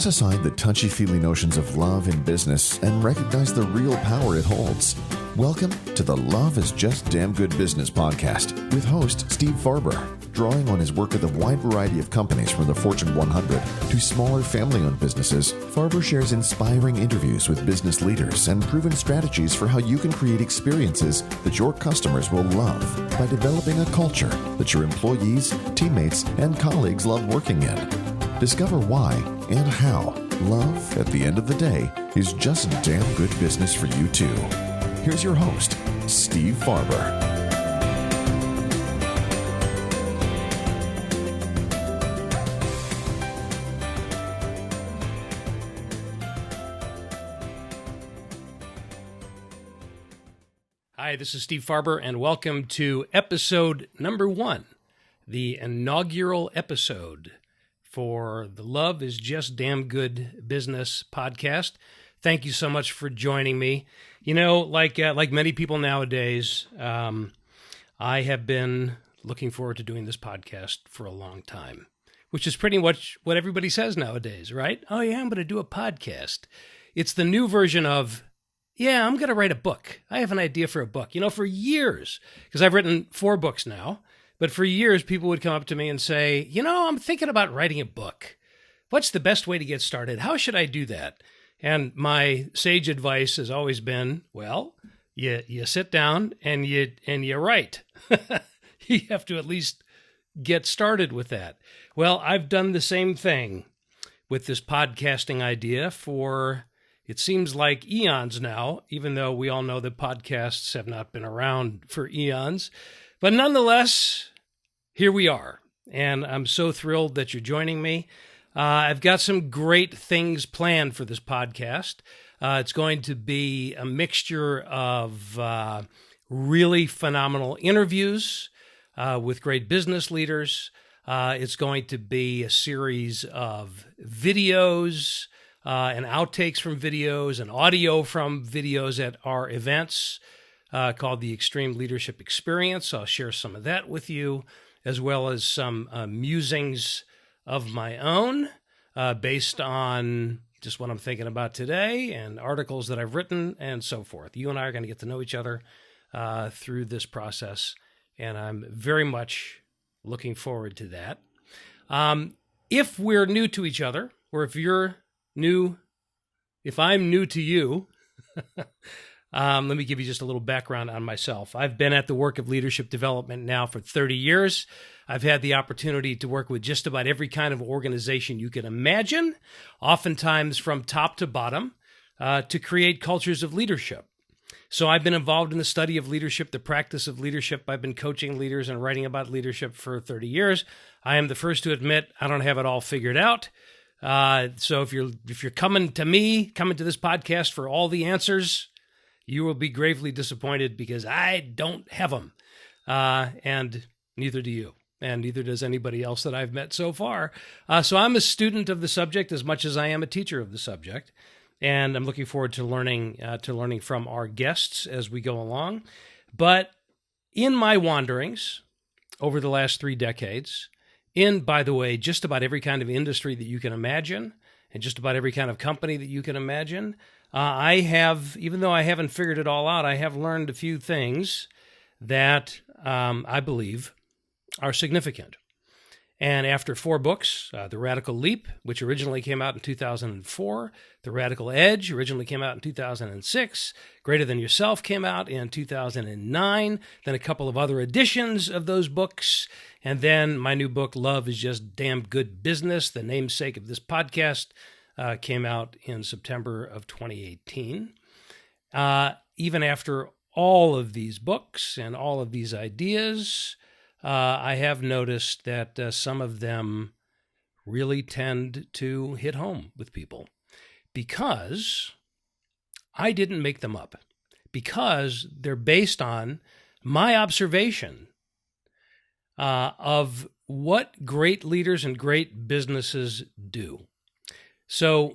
Toss aside the touchy-feely notions of love in business and recognize the real power it holds. Welcome to the Love is Just Damn Good Business podcast with host Steve Farber. Drawing on his work with a wide variety of companies from the Fortune 100 to smaller family-owned businesses, Farber shares inspiring interviews with business leaders and proven strategies for how you can create experiences that your customers will love by developing a culture that your employees, teammates, and colleagues love working in. Discover why and how love, at the end of the day, is just damn good business for you too. Here's your host, Steve Farber. Hi, this is Steve Farber, and welcome to episode number 1, the inaugural episode for the Love is Just Damn Good Business podcast. Thank you so much for joining me. You know, like many people nowadays, I have been looking forward to doing this podcast for a long time, which is pretty much what everybody says nowadays, right? Oh yeah, I'm going to do a podcast. It's the new version of, yeah, I'm going to write a book. I have an idea for a book. You know, for years, because I've written 4 books now, but for years, people would come up to me and say, you know, I'm thinking about writing a book. What's the best way to get started? How should I do that? And my sage advice has always been, well, you sit down and you write. You have to at least get started with that. Well, I've done the same thing with this podcasting idea for, it seems like eons now, even though we all know that podcasts have not been around for eons. But nonetheless, here we are, and I'm so thrilled that you're joining me. I've got some great things planned for this podcast. It's going to be a mixture of really phenomenal interviews with great business leaders. It's going to be a series of videos and outtakes from videos and audio from videos at our events called the Extreme Leadership Experience. I'll share some of that with you, as well as some musings of my own based on just what I'm thinking about today and articles that I've written and so forth. You and I are going to get to know each other through this process, and I'm very much looking forward to that. If we're new to each other, or if you're new, if I'm new to you, let me give you just a little background on myself. I've been at the work of leadership development now for 30 years. I've had the opportunity to work with just about every kind of organization you can imagine, oftentimes from top to bottom, to create cultures of leadership. So I've been involved in the study of leadership, the practice of leadership. I've been coaching leaders and writing about leadership for 30 years. I am the first to admit I don't have it all figured out. So if you're coming to this podcast for all the answers, you will be gravely disappointed because I don't have them, and neither do you, and neither does anybody else that I've met so far. So I'm a student of the subject as much as I am a teacher of the subject, and I'm looking forward to learning from our guests as we go along. But in my wanderings over the last 3 decades, in, by the way, just about every kind of industry that you can imagine, and just about every kind of company that you can imagine, I have, even though I haven't figured it all out, I have learned a few things that I believe are significant. And after 4 books, The Radical Leap, which originally came out in 2004, The Radical Edge originally came out in 2006, Greater Than Yourself came out in 2009, then a couple of other editions of those books, and then my new book, Love is Just Damn Good Business, the namesake of this podcast, came out in September of 2018. Even after all of these books and all of these ideas, I have noticed that some of them really tend to hit home with people because I didn't make them up, because they're based on my observation of what great leaders and great businesses do. So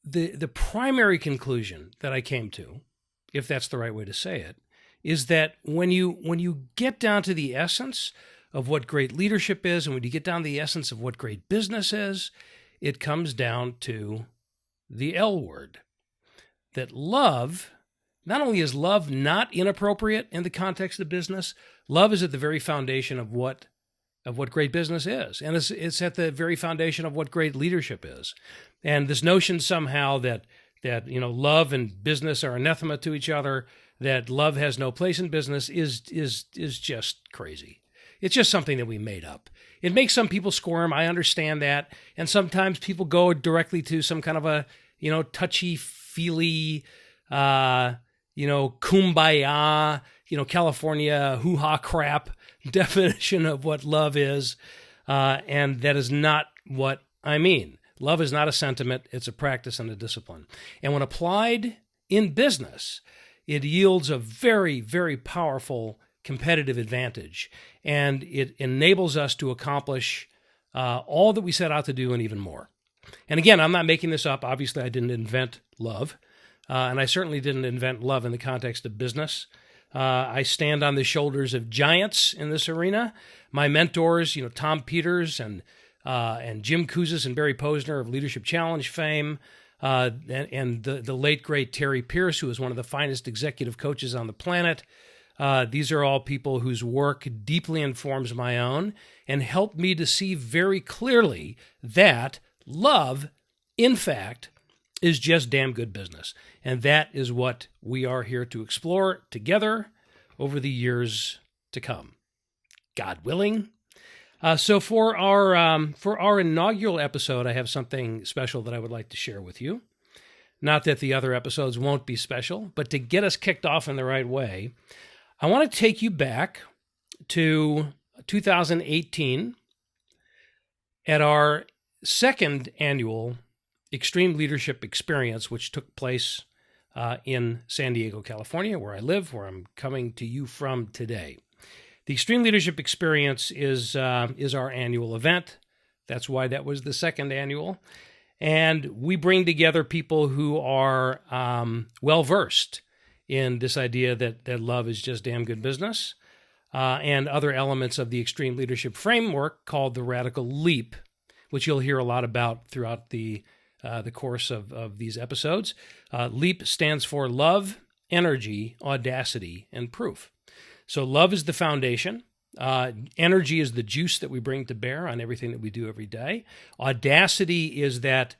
the primary conclusion that I came to, if that's the right way to say it, is that when you get down to the essence of what great leadership is, and when you get down to the essence of what great business is, it comes down to the L word. That love, not only is love not inappropriate in the context of business, love is at the very foundation of what great business is. And it's at the very foundation of what great leadership is. And this notion somehow that love and business are anathema to each other, that love has no place in business is just crazy. It's just something that we made up. It makes some people squirm. I understand that. And sometimes people go directly to some kind of a, touchy-feely, kumbaya, California hoo-ha crap definition of what love is. And that is not what I mean. Love is not a sentiment. It's a practice and a discipline. And when applied in business, it yields a very, very powerful competitive advantage. And it enables us to accomplish all that we set out to do and even more. And again, I'm not making this up. Obviously, I didn't invent love. And I certainly didn't invent love in the context of business. I stand on the shoulders of giants in this arena. My mentors, Tom Peters and Jim Kouzes and Barry Posner of Leadership Challenge fame, and the late, great Terry Pierce, who is one of the finest executive coaches on the planet. These are all people whose work deeply informs my own and helped me to see very clearly that love, in fact, is just damn good business. And that is what we are here to explore together over the years to come. God willing. So for our inaugural episode, I have something special that I would like to share with you. Not that the other episodes won't be special, but to get us kicked off in the right way, I want to take you back to 2018 at our second annual Extreme Leadership Experience, which took place in San Diego, California, where I live, where I'm coming to you from today. The Extreme Leadership Experience is our annual event. That's why that was the second annual. And we bring together people who are well-versed in this idea that love is just damn good business, and other elements of the Extreme Leadership Framework called the Radical Leap, which you'll hear a lot about throughout the course of these episodes. LEAP stands for love, energy, audacity, and proof. So love is the foundation. Energy is the juice that we bring to bear on everything that we do every day. Audacity is that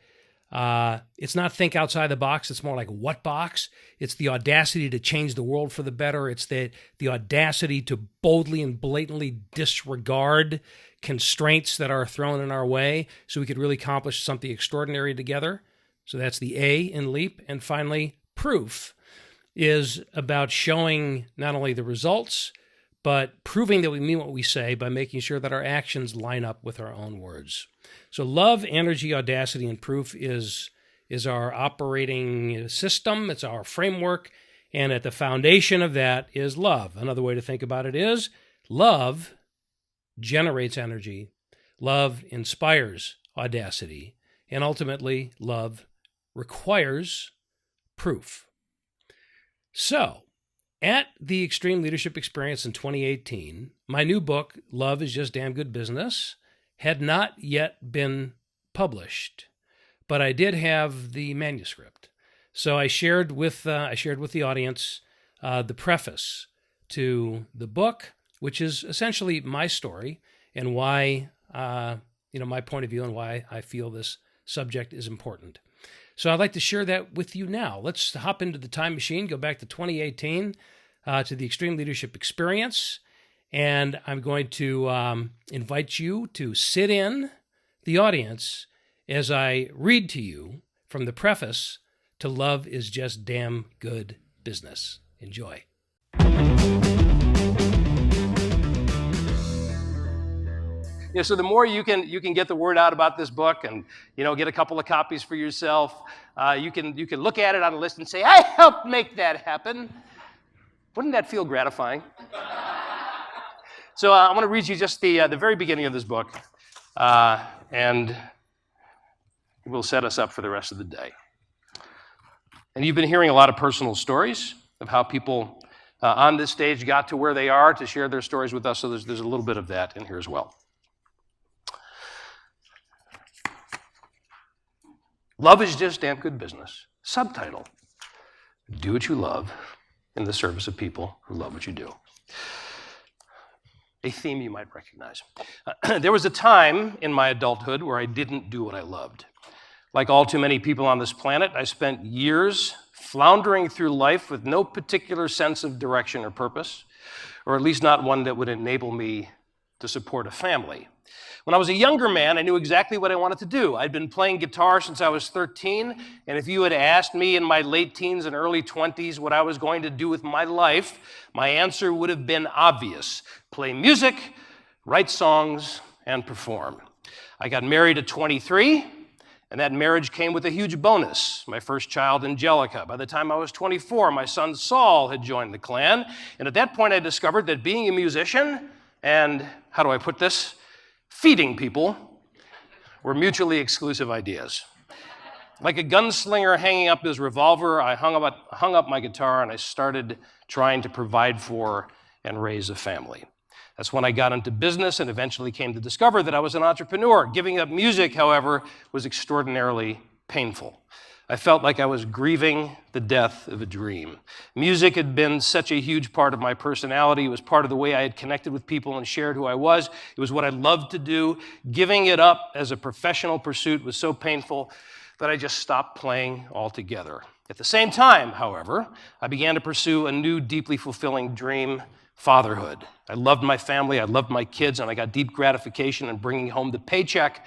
it's not think outside the box. It's more like what box? It's the audacity to change the world for the better. It's the audacity to boldly and blatantly disregard constraints that are thrown in our way so we could really accomplish something extraordinary together. So that's the A in LEAP. And finally, proof is about showing not only the results, but proving that we mean what we say by making sure that our actions line up with our own words. So love, energy, audacity, and proof is our operating system. It's our framework. And at the foundation of that is love. Another way to think about it is love generates energy. Love inspires audacity. And ultimately, love requires proof. So, at the Extreme Leadership Experience in 2018, my new book, Love is Just Damn Good Business, had not yet been published, but I did have the manuscript. So I shared with the audience the preface to the book, which is essentially my story and why, my point of view and why I feel this subject is important. So I'd like to share that with you now. Let's hop into the time machine, go back to 2018, to the Extreme Leadership Experience, and I'm going to invite you to sit in the audience as I read to you from the preface to Love is Just Damn Good Business. Enjoy. Yeah, so the more you can get the word out about this book and get a couple of copies for yourself, you can look at it on a list and say, I helped make that happen. Wouldn't that feel gratifying? So I want to read you just the very beginning of this book, and it will set us up for the rest of the day. And you've been hearing a lot of personal stories of how people on this stage got to where they are to share their stories with us, so there's a little bit of that in here as well. Love is Just Damn Good Business. Subtitle, Do What You Love in the Service of People Who Love What You Do. A theme you might recognize. There was a time in my adulthood where I didn't do what I loved. Like all too many people on this planet, I spent years floundering through life with no particular sense of direction or purpose, or at least not one that would enable me to support a family. When I was a younger man, I knew exactly what I wanted to do. I'd been playing guitar since I was 13, and if you had asked me in my late teens and early 20s what I was going to do with my life, my answer would have been obvious. Play music, write songs, and perform. I got married at 23, and that marriage came with a huge bonus. My first child, Angelica. By the time I was 24, my son Saul had joined the clan, and at that point I discovered that being a musician and, how do I put this, feeding people were mutually exclusive ideas. Like a gunslinger hanging up his revolver, I hung up my guitar and I started trying to provide for and raise a family. That's when I got into business and eventually came to discover that I was an entrepreneur. Giving up music, however, was extraordinarily painful. I felt like I was grieving the death of a dream. Music had been such a huge part of my personality. It was part of the way I had connected with people and shared who I was. It was what I loved to do. Giving it up as a professional pursuit was so painful that I just stopped playing altogether. At the same time, however, I began to pursue a new, deeply fulfilling dream, fatherhood. I loved my family, I loved my kids, and I got deep gratification in bringing home the paycheck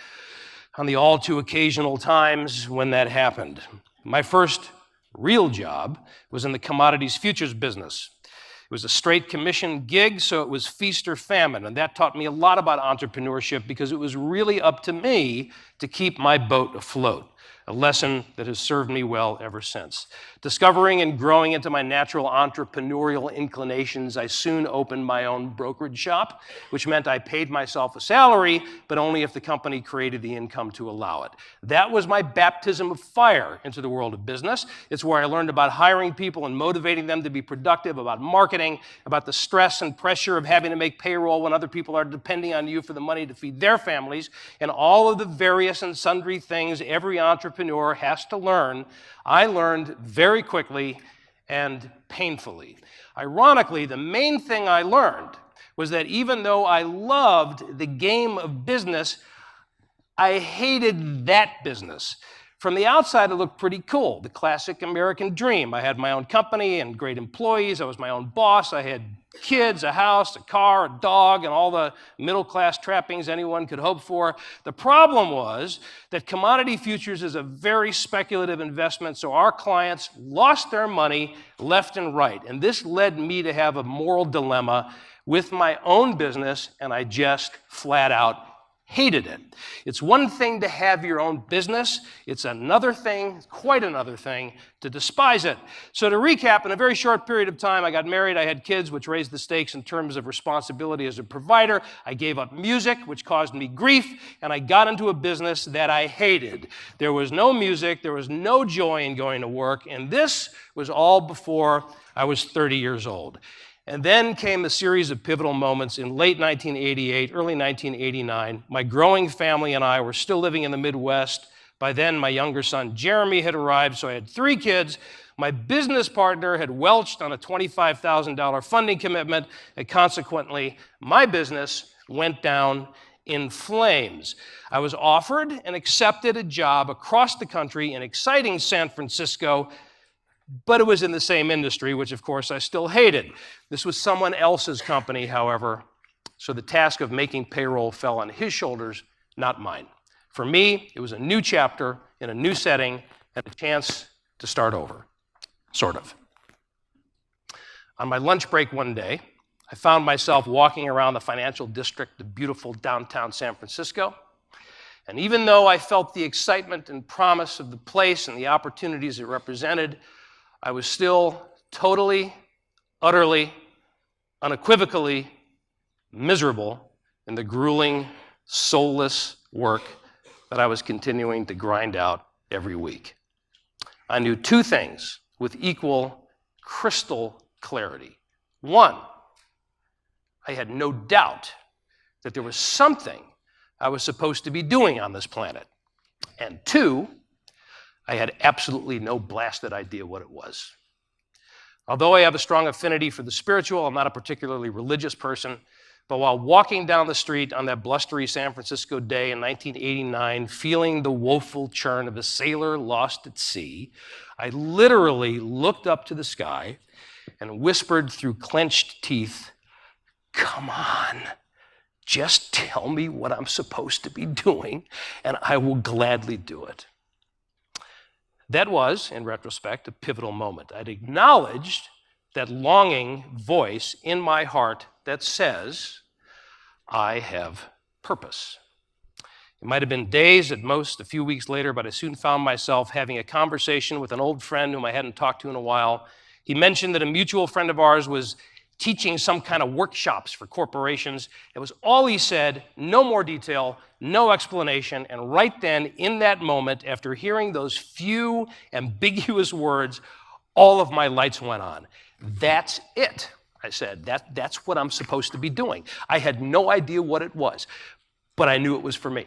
on the all too occasional times when that happened. My first real job was in the commodities futures business. It was a straight commission gig, so it was feast or famine, and that taught me a lot about entrepreneurship because it was really up to me to keep my boat afloat, a lesson that has served me well ever since. Discovering and growing into my natural entrepreneurial inclinations, I soon opened my own brokerage shop, which meant I paid myself a salary, but only if the company created the income to allow it. That was my baptism of fire into the world of business. It's where I learned about hiring people and motivating them to be productive, about marketing, about the stress and pressure of having to make payroll when other people are depending on you for the money to feed their families, and all of the various and sundry things every entrepreneur has to learn. I learned very quickly and painfully. Ironically, the main thing I learned was that even though I loved the game of business, I hated that business. From the outside, it looked pretty cool, the classic American dream. I had my own company and great employees. I was my own boss. I had kids, a house, a car, a dog, and all the middle-class trappings anyone could hope for. The problem was that commodity futures is a very speculative investment, so our clients lost their money left and right. And this led me to have a moral dilemma with my own business, and I just flat out hated it. It's one thing to have your own business. It's another thing, quite another thing, to despise it. So to recap, in a very short period of time, I got married, I had kids, which raised the stakes in terms of responsibility as a provider. I gave up music, which caused me grief, and I got into a business that I hated. There was no music, there was no joy in going to work, and this was all before I was 30 years old. And then came a series of pivotal moments in late 1988, early 1989. My growing family and I were still living in the Midwest. By then, my younger son, Jeremy, had arrived, so I had 3 kids. My business partner had welched on a $25,000 funding commitment, and consequently, my business went down in flames. I was offered and accepted a job across the country in exciting San Francisco, but it was in the same industry, which of course I still hated. This was someone else's company, however, so the task of making payroll fell on his shoulders, not mine. For me, it was a new chapter in a new setting and a chance to start over, sort of. On my lunch break one day, I found myself walking around the financial district of beautiful downtown San Francisco. And even though I felt the excitement and promise of the place and the opportunities it represented, I was still totally, utterly, unequivocally miserable in the grueling, soulless work that I was continuing to grind out every week. I knew 2 things with equal crystal clarity. 1, I had no doubt that there was something I was supposed to be doing on this planet. And 2, I had absolutely no blasted idea what it was. Although I have a strong affinity for the spiritual, I'm not a particularly religious person. But while walking down the street on that blustery San Francisco day in 1989, feeling the woeful churn of a sailor lost at sea, I literally looked up to the sky and whispered through clenched teeth, "Come on, just tell me what I'm supposed to be doing, and I will gladly do it." That was, in retrospect, a pivotal moment. I'd acknowledged that longing voice in my heart that says, I have purpose. It might have been days, at most a few weeks later, but I soon found myself having a conversation with an old friend whom I hadn't talked to in a while. He mentioned that a mutual friend of ours was teaching some kind of workshops for corporations. It was all he said, no more detail, no explanation, and right then, in that moment, after hearing those few ambiguous words, all of my lights went on. That's it, I said. That's what I'm supposed to be doing. I had no idea what it was, but I knew it was for me.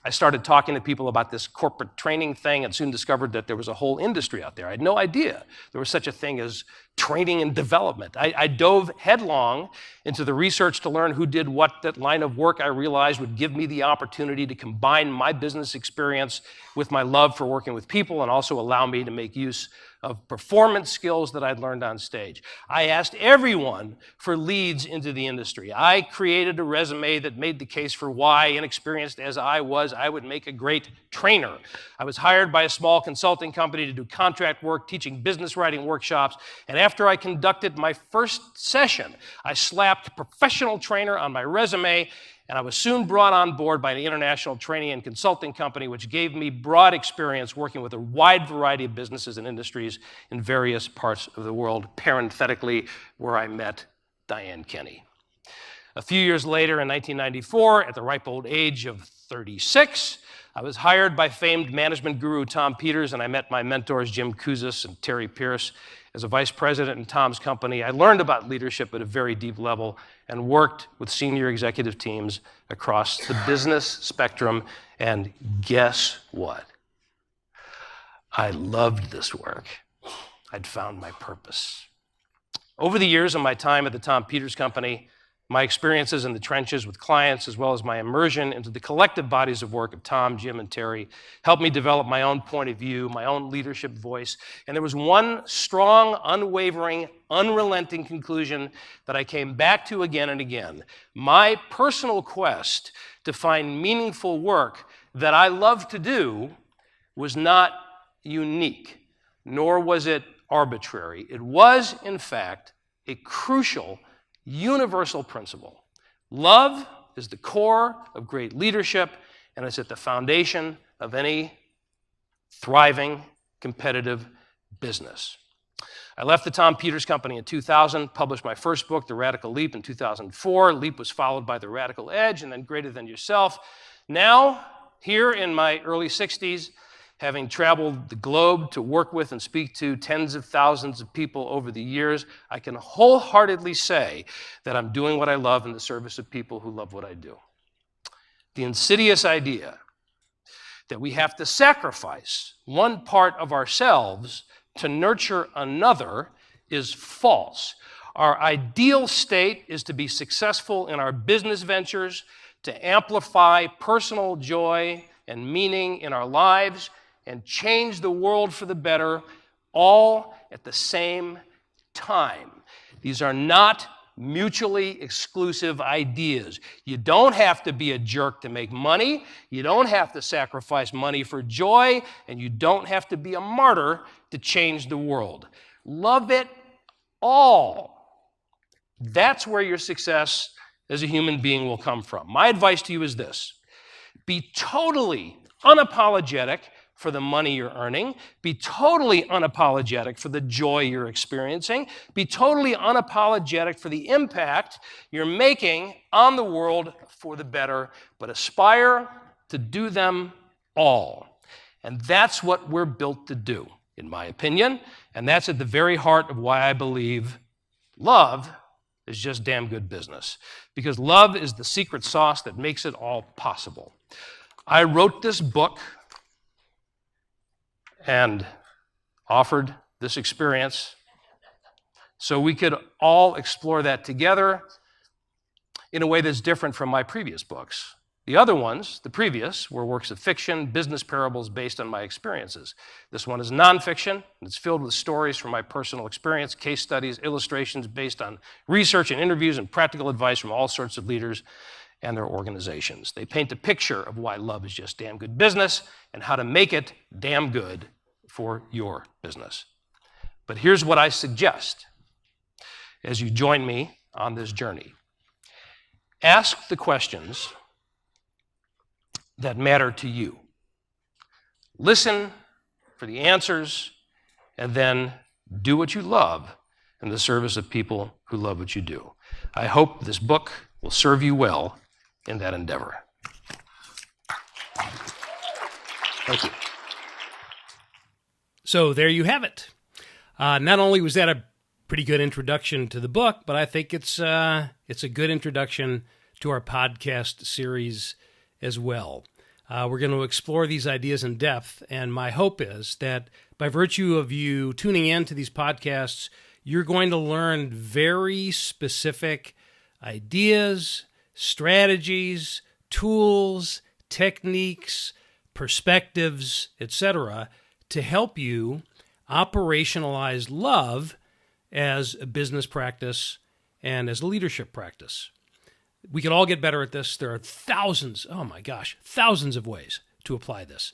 I started talking to people about this corporate training thing and soon discovered that there was a whole industry out there. I had no idea there was such a thing as training and development. I dove headlong into the research to learn who did what. That line of work I realized would give me the opportunity to combine my business experience with my love for working with people and also allow me to make use of performance skills that I'd learned on stage. I asked everyone for leads into the industry. I created a resume that made the case for why, inexperienced as I was, I would make a great trainer. I was hired by a small consulting company to do contract work, teaching business writing workshops, and after I conducted my first session, I slapped professional trainer on my resume, and I was soon brought on board by an international training and consulting company, which gave me broad experience working with a wide variety of businesses and industries in various parts of the world, parenthetically, where I met Diane Kenny. A few years later, in 1994, at the ripe old age of 36, I was hired by famed management guru Tom Peters, and I met my mentors Jim Kouzes and Terry Pierce. As a vice president in Tom's company, I learned about leadership at a very deep level and worked with senior executive teams across the business spectrum. And guess what? I loved this work. I'd found my purpose. Over the years of my time at the Tom Peters Company, my experiences in the trenches with clients, as well as my immersion into the collective bodies of work of Tom, Jim, and Terry, helped me develop my own point of view, my own leadership voice. And there was one strong, unwavering, unrelenting conclusion that I came back to again and again. My personal quest to find meaningful work that I love to do was not unique, nor was it arbitrary. It was, in fact, a crucial universal principle. Love is the core of great leadership, and it's at the foundation of any thriving, competitive business. I left the Tom Peters Company in 2000, published my first book, The Radical Leap, in 2004. Leap was followed by The Radical Edge, and then Greater Than Yourself. Now, here in my early 60s, having traveled the globe to work with and speak to tens of thousands of people over the years, I can wholeheartedly say that I'm doing what I love in the service of people who love what I do. The insidious idea that we have to sacrifice one part of ourselves to nurture another is false. Our ideal state is to be successful in our business ventures, to amplify personal joy and meaning in our lives, and change the world for the better, all at the same time. These are not mutually exclusive ideas. You don't have to be a jerk to make money, you don't have to sacrifice money for joy, and you don't have to be a martyr to change the world. Love it all. That's where your success as a human being will come from. My advice to you is this: be totally unapologetic for the money you're earning. Be totally unapologetic for the joy you're experiencing. Be totally unapologetic for the impact you're making on the world for the better, but aspire to do them all. And that's what we're built to do, in my opinion, and that's at the very heart of why I believe love is just damn good business, because love is the secret sauce that makes it all possible. I wrote this book and offered this experience so we could all explore that together in a way that's different from my previous books. The other ones, the previous, were works of fiction, business parables based on my experiences. This one is nonfiction, and it's filled with stories from my personal experience, case studies, illustrations based on research and interviews and practical advice from all sorts of leaders and their organizations. They paint a picture of why love is just damn good business and how to make it damn good for your business. But here's what I suggest as you join me on this journey. Ask the questions that matter to you. Listen for the answers, and then do what you love in the service of people who love what you do. I hope this book will serve you well in that endeavor. Thank you. So there you have it. Not only was that a pretty good introduction to the book, but I think it's a good introduction to our podcast series as well. We're going to explore these ideas in depth, and my hope is that by virtue of you tuning in to these podcasts, you're going to learn very specific ideas, strategies, tools, techniques, perspectives, etc., to help you operationalize love as a business practice and as a leadership practice. We can all get better at this. There are thousands of ways to apply this.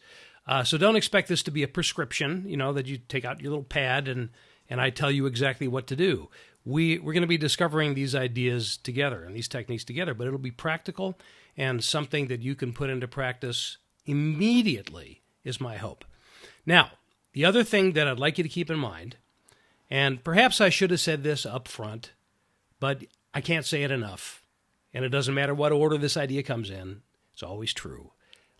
So don't expect this to be a prescription, that you take out your little pad and I tell you exactly what to do. We're going to be discovering these ideas together and these techniques together, but it'll be practical and something that you can put into practice immediately is my hope. Now, the other thing that I'd like you to keep in mind, and perhaps I should have said this up front, but I can't say it enough. And it doesn't matter what order this idea comes in, it's always true.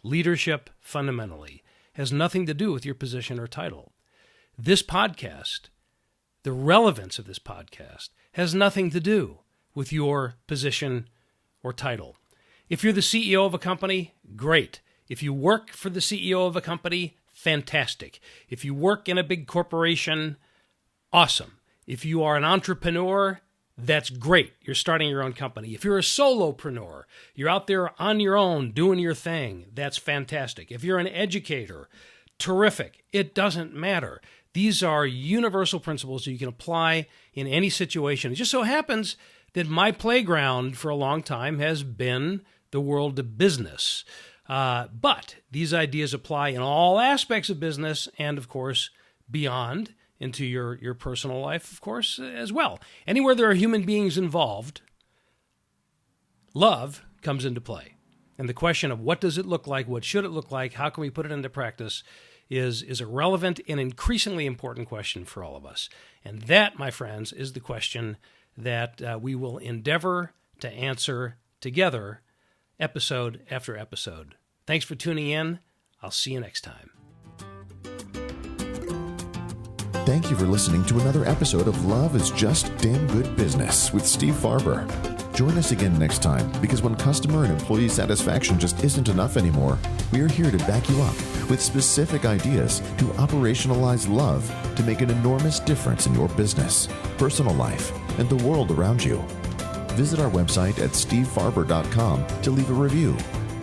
Leadership, fundamentally, has nothing to do with your position or title. This podcast, the relevance of this podcast, has nothing to do with your position or title. If you're the CEO of a company, great. If you work for the CEO of a company, fantastic. If you work in a big corporation, awesome. If you are an entrepreneur, that's great. You're starting your own company. If you're a solopreneur, you're out there on your own doing your thing. That's fantastic. If you're an educator, terrific. It doesn't matter. These are universal principles that you can apply in any situation. It just so happens that my playground for a long time has been the world of business. But these ideas apply in all aspects of business and, of course, beyond into your personal life, of course, as well. Anywhere there are human beings involved, love comes into play. And the question of what does it look like, what should it look like, how can we put it into practice is a relevant and increasingly important question for all of us. And that, my friends, is the question that we will endeavor to answer together, episode after episode. Thanks for tuning in. I'll see you next time. Thank you for listening to another episode of Love is Just Damn Good Business with Steve Farber. Join us again next time, because when customer and employee satisfaction just isn't enough anymore, we are here to back you up with specific ideas to operationalize love to make an enormous difference in your business, personal life, and the world around you. Visit our website at stevefarber.com to leave a review.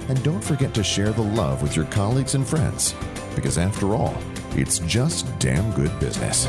And don't forget to share the love with your colleagues and friends, because after all, it's just damn good business.